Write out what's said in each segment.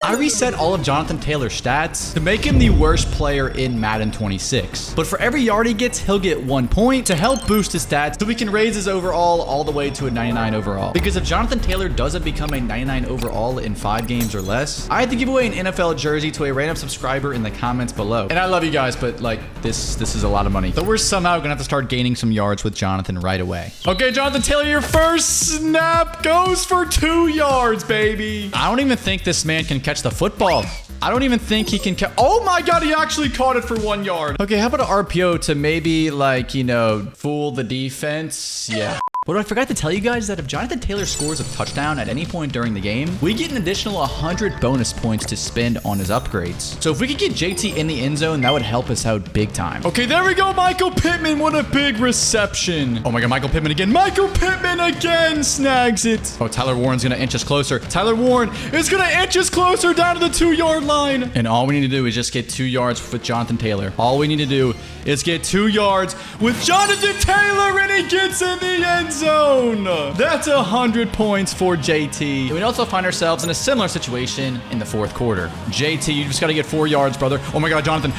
I reset all of Jonathan Taylor's stats to make him the worst player in Madden 26. But for every yard he gets, he'll get 1 point to help boost his stats so we can raise his overall all the way to a 99 overall. Because if Jonathan Taylor doesn't become a 99 overall in 5 games or less, I have to give away an NFL jersey to a random subscriber in the comments below. And I love you guys, but like this is a lot of money. So we're somehow gonna have to start gaining some yards with Jonathan right away. Okay, Jonathan Taylor, your first snap goes for 2 yards, baby. I don't even think this man can catch the football. I don't even think he can catch. Oh my God, he actually caught it for 1 yard. Okay, how about an RPO to maybe like, you know, fool the defense? Yeah. What I forgot to tell you guys is that if Jonathan Taylor scores a touchdown at any point during the game, we get an additional 100 bonus points to spend on his upgrades. So if we could get JT in the end zone, that would help us out big time. Okay, there we go, Michael Pittman. What a big reception. Oh my God, Michael Pittman again. Michael Pittman again snags it. Oh, Tyler Warren's gonna inch us closer. Tyler Warren is gonna inch us closer down to the 2-yard line. And all we need to do is just get 2 yards with Jonathan Taylor. All we need to do is get 2 yards with Jonathan Taylor, and he gets in the end zone. That's 100 points for JT. And we also find ourselves in a similar situation in the 4th quarter. JT, you just got to get 4 yards, brother. Oh my God, Jonathan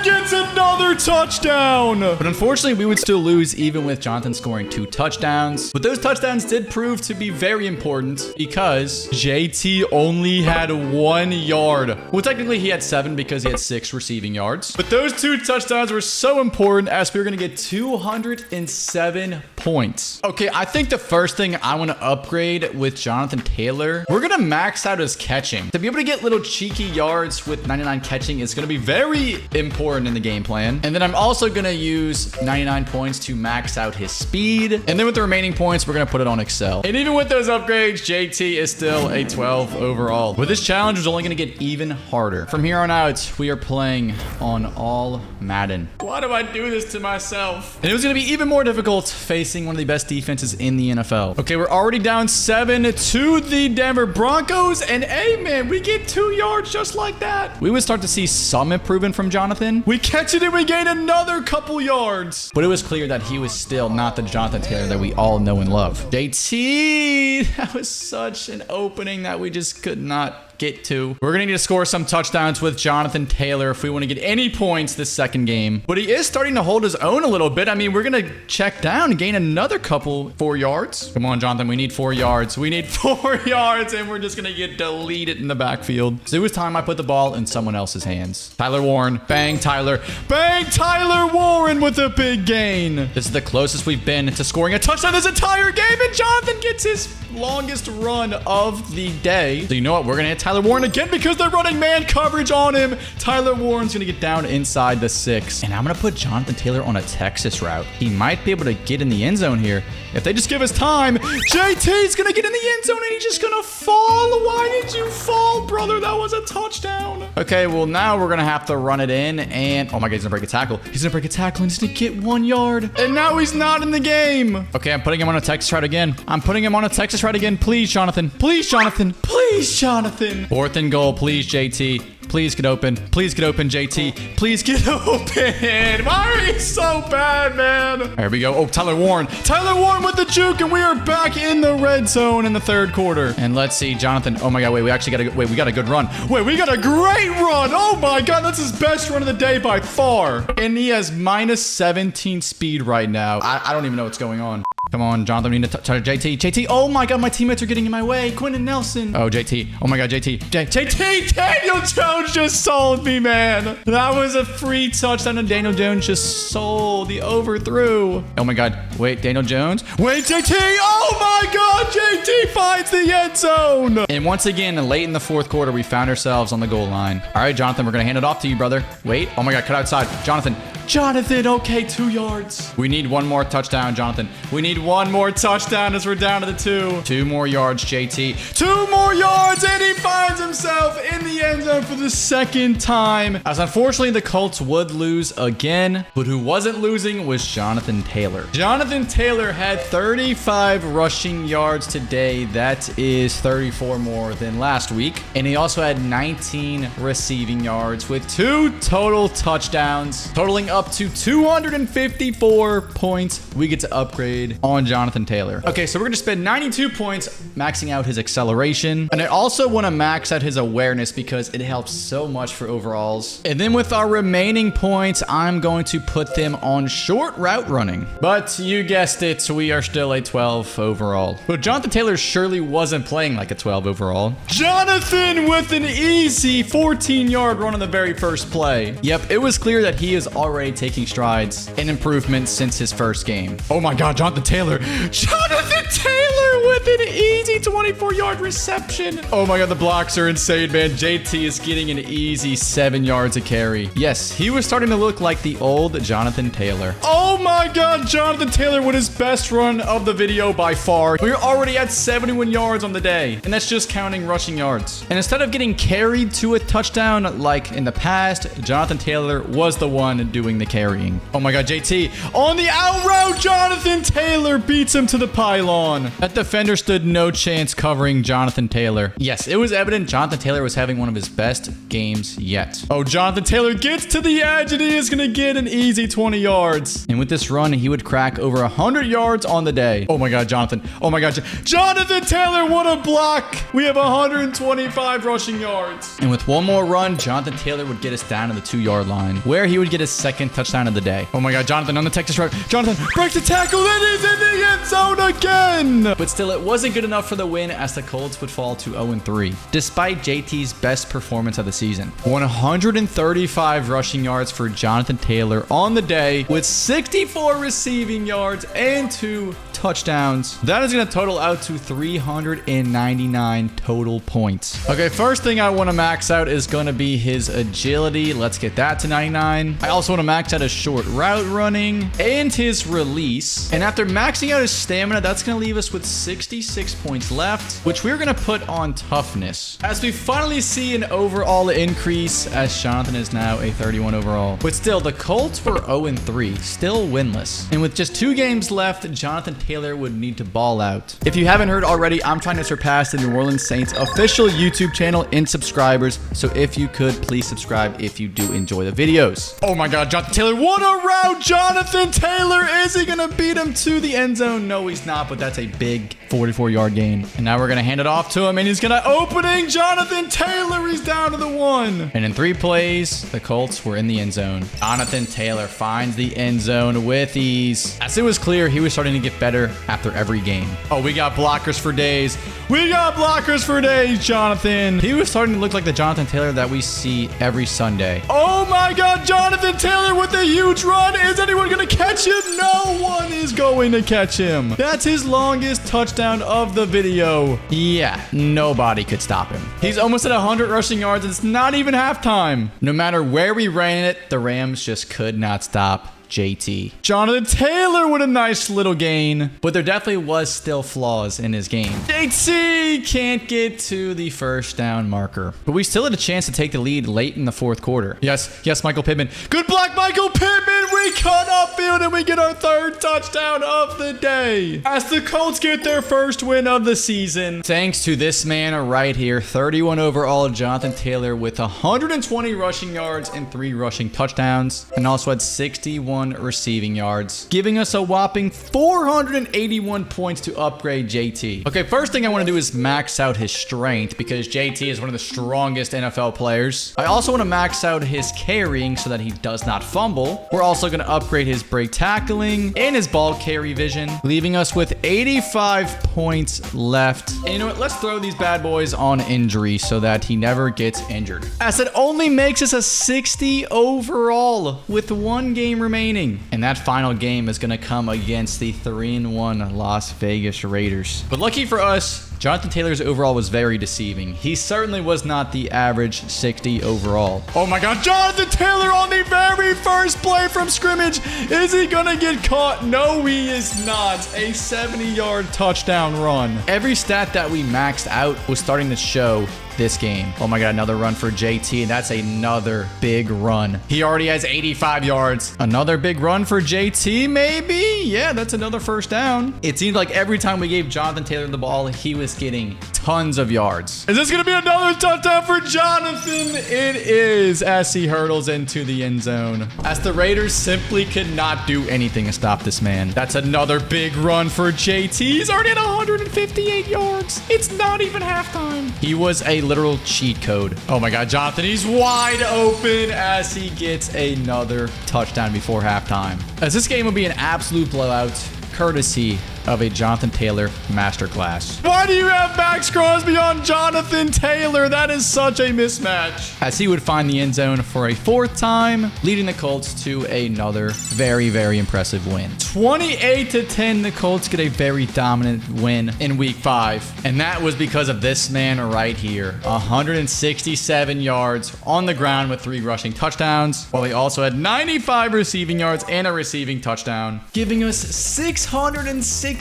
gets another touchdown. But unfortunately, we would still lose even with Jonathan scoring 2 touchdowns. But those touchdowns did prove to be very important because JT only had 1 yard. Well, technically he had 7 because he had 6 receiving yards. But those 2 touchdowns were so important as we were going to get 207 points. Okay, I think the first thing I want to upgrade with Jonathan Taylor, we're going to max out his catching. To be able to get little cheeky yards with 99 catching is going to be very important in the game plan. And then I'm also going to use 99 points to max out his speed. And then with the remaining points, we're going to put it on Excel. And even with those upgrades, JT is still a 12 overall. But this challenge is only going to get even harder. From here on out, we are playing on all Madden. Why do I do this to myself? And it was going to be even more difficult facing one of the best defenses in the NFL. Okay, we're already down 7 to the Denver Broncos. And hey, man, we get 2 yards just like that. We would start to see some improvement from Jonathan. We catch it and we gain another couple yards. But it was clear that he was still not the Jonathan Taylor that we all know and love. JT, that was such an opening that we just could not get to. We're gonna need to score some touchdowns with Jonathan Taylor if we want to get any points this second game. But he is starting to hold his own a little bit. I mean, we're gonna check down and gain another couple 4 yards. Come on, Jonathan, we need 4 yards. We need 4 yards, and we're just gonna get deleted in the backfield. So it was time I put the ball in someone else's hands. Tyler Warren, bang Tyler. Bang Tyler Warren with a big gain. This is the closest we've been to scoring a touchdown this entire game, and Jonathan gets his longest run of the day. So you know what? We're gonna hit Tyler Warren again because they're running man coverage on him. Tyler Warren's gonna get down inside the 6. And I'm gonna put Jonathan Taylor on a Texas route. He might be able to get in the end zone here if they just give us time. JT's gonna get in the end zone and he's just gonna fall. Why did you fall, brother? That was a touchdown. Okay, well now we're gonna have to run it in, and oh my God, he's gonna break a tackle. He's gonna break a tackle and he's gonna get 1 yard. And now he's not in the game. Okay, I'm putting him on a Texas route again. I'm putting him on a Texas route again. Please, Jonathan. Please, Jonathan. Please, Jonathan. 4th and goal, please, JT. Please get open. Please get open, JT. Please get open. Why are you so bad, man? There we go. Oh, Tyler Warren. Tyler Warren with the juke, and we are back in the red zone in the 3rd quarter. And let's see, Jonathan. Oh my God, wait, we actually got a, wait, we got a good run. Wait, we got a great run. Oh my God, that's his best run of the day by far. And he has minus 17 speed right now. I don't even know what's going on. Come on, Jonathan, we need to touch JT. Oh my God, my teammates are getting in my way. Quentin Nelson. Oh, JT. Oh my God, JT. Daniel Jones just sold me, man. That was a free touchdown, and Daniel Jones just sold the overthrew. Oh my God. Wait, Daniel Jones. Wait, JT. Oh my God, JT finds the end zone. And once again, late in the 4th quarter, we found ourselves on the goal line. All right, Jonathan, we're going to hand it off to you, brother. Wait. Oh my God, cut outside. Jonathan, okay, 2 yards. We need 1 more touchdown, Jonathan. We need 1 more touchdown as we're down to the 2. 2 more yards, JT. 2 more yards, and he finds himself in the end zone touchdown for the second time. As unfortunately, the Colts would lose again, but who wasn't losing was Jonathan Taylor. Jonathan Taylor had 35 rushing yards today. That is 34 more than last week. And he also had 19 receiving yards with 2 total touchdowns, totaling up to 254 points. We get to upgrade on Jonathan Taylor. Okay, so we're going to spend 92 points maxing out his acceleration. And I also want to max out his awareness because it helps so much for overalls. And then with our remaining points, I'm going to put them on short route running. But you guessed it, we are still a 12 overall. But Jonathan Taylor surely wasn't playing like a 12 overall. Jonathan with an easy 14-yard run on the very first play. Yep, it was clear that he is already taking strides and improvements since his first game. Oh my God, Jonathan Taylor. Jonathan Taylor with an easy 24-yard reception. Oh my God, the blocks are insane, man. JT is getting an easy 7 yards a carry. Yes, he was starting to look like the old Jonathan Taylor. Oh my God, Jonathan Taylor with his best run of the video by far. We're already at 71 yards on the day, and that's just counting rushing yards. And instead of getting carried to a touchdown like in the past, Jonathan Taylor was the one doing the carrying. Oh my God, JT on the out route. Jonathan Taylor beats him to the pylon. That defender stood no chance covering Jonathan Taylor. Yes, it was evident Jonathan Taylor was having one of his best games yet. Oh, Jonathan Taylor gets to the edge and he is going to get an easy 20 yards. And with this run, he would crack over 100 yards on the day. Oh my God, Jonathan. Oh my God. Jonathan Taylor, what a block. We have 125 rushing yards. And with one more run, Jonathan Taylor would get us down to the 2-yard line where he would get his second touchdown of the day. Oh my God, Jonathan on the Texas route. Jonathan breaks the tackle and he's in the end zone again. But still, it wasn't good enough for the win as the Colts would fall to 0-3, despite JT's best performance of the season. 135 rushing yards for Jonathan Taylor on the day with 64 receiving yards and 2 touchdowns. That is going to total out to 399 total points. Okay, first thing I want to max out is going to be his agility. Let's get that to 99. I also want to max out his short route running and his release. And after maxing out his stamina, that's going to leave us with 66 points left, which we're going to put on toughness. As we finally see an overall increase, as Jonathan is now a 31 overall. But still, the Colts were 0-3, still winless. And with just 2 games left, Jonathan Taylor would need to ball out. If you haven't heard already, I'm trying to surpass the New Orleans Saints official YouTube channel in subscribers. So if you could, please subscribe if you do enjoy the videos. Oh my God, Jonathan Taylor, what a route. Jonathan Taylor, is he gonna beat him to the end zone? No, he's not, but that's a big 44-yard gain. And now we're gonna hand it off to him, and he's gonna opening Jonathan Taylor. He's down to the 1. And in 3 plays, the Colts were in the end zone. Jonathan Taylor finds the end zone with ease. As it was clear, he was starting to get better after every game. Oh, we got blockers for days. We got blockers for days, Jonathan. He was starting to look like the Jonathan Taylor that we see every Sunday. Oh my God, Jonathan Taylor with a huge run. Is anyone going to catch him? No one is going to catch him. That's his longest touchdown of the video. Yeah, nobody could stop him. He's almost at 100 rushing yards, and it's not even halftime. No matter where we ran it, the Rams just could not stop JT. Jonathan Taylor with a nice little gain, but there definitely was still flaws in his game. JT can't get to the first down marker, but we still had a chance to take the lead late in the 4th quarter. Yes, Michael Pittman. Good block, Michael Pittman. We cut upfield and we get our 3rd touchdown of the day as the Colts get their first win of the season. Thanks to this man right here, 31 overall, Jonathan Taylor with 120 rushing yards and 3 rushing touchdowns, and also had 61 receiving yards, giving us a whopping 481 points to upgrade JT. Okay, first thing I want to do is max out his strength because JT is one of the strongest NFL players. I also want to max out his carrying so that he does not fumble. We're also going to upgrade his break tackling and his ball carry vision, leaving us with 85 points left. And you know what? Let's throw these bad boys on injury so that he never gets injured, as it only makes us a 60 overall with 1 game remaining. And that final game is going to come against the 3-1 Las Vegas Raiders. But lucky for us, Jonathan Taylor's overall was very deceiving. He certainly was not the average 60 overall. Oh my God, Jonathan Taylor on the very first play from scrimmage. Is he gonna get caught? No, he is not. A 70-yard touchdown run. Every stat that we maxed out was starting to show this game. Oh my God, another run for JT. And that's another big run. He already has 85 yards. Another big run for JT, maybe? Yeah, that's another first down. It seemed like every time we gave Jonathan Taylor the ball, he was getting tons of yards. Is this going to be another touchdown for Jonathan? It is, as he hurdles into the end zone. As the Raiders simply could not do anything to stop this man. That's another big run for JT. He's already at 158 yards. It's not even halftime. He was a literal cheat code. Oh my God, Jonathan, he's wide open as he gets another touchdown before halftime. As this game will be an absolute blowout, courtesy of a Jonathan Taylor masterclass. Why do you have Max Crosby on Jonathan Taylor? That is such a mismatch. As he would find the end zone for a fourth time, leading the Colts to another very, very impressive win. 28-10, the Colts get a very dominant win in week 5. And that was because of this man right here. 167 yards on the ground with 3 rushing touchdowns, while he also had 95 receiving yards and a receiving touchdown, giving us 662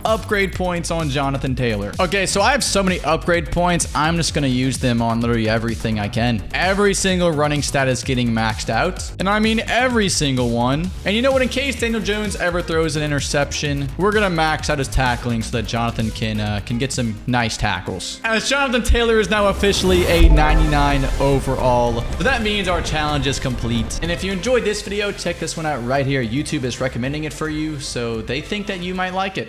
upgrade points on Jonathan Taylor. Okay, so I have so many upgrade points. I'm just going to use them on literally everything I can. Every single running stat is getting maxed out. And I mean every single one. And you know what? In case Daniel Jones ever throws an interception, we're going to max out his tackling so that Jonathan can get some nice tackles. As Jonathan Taylor is now officially a 99 overall. So that means our challenge is complete. And if you enjoyed this video, check this one out right here. YouTube is recommending it for you, so they think that you might like it.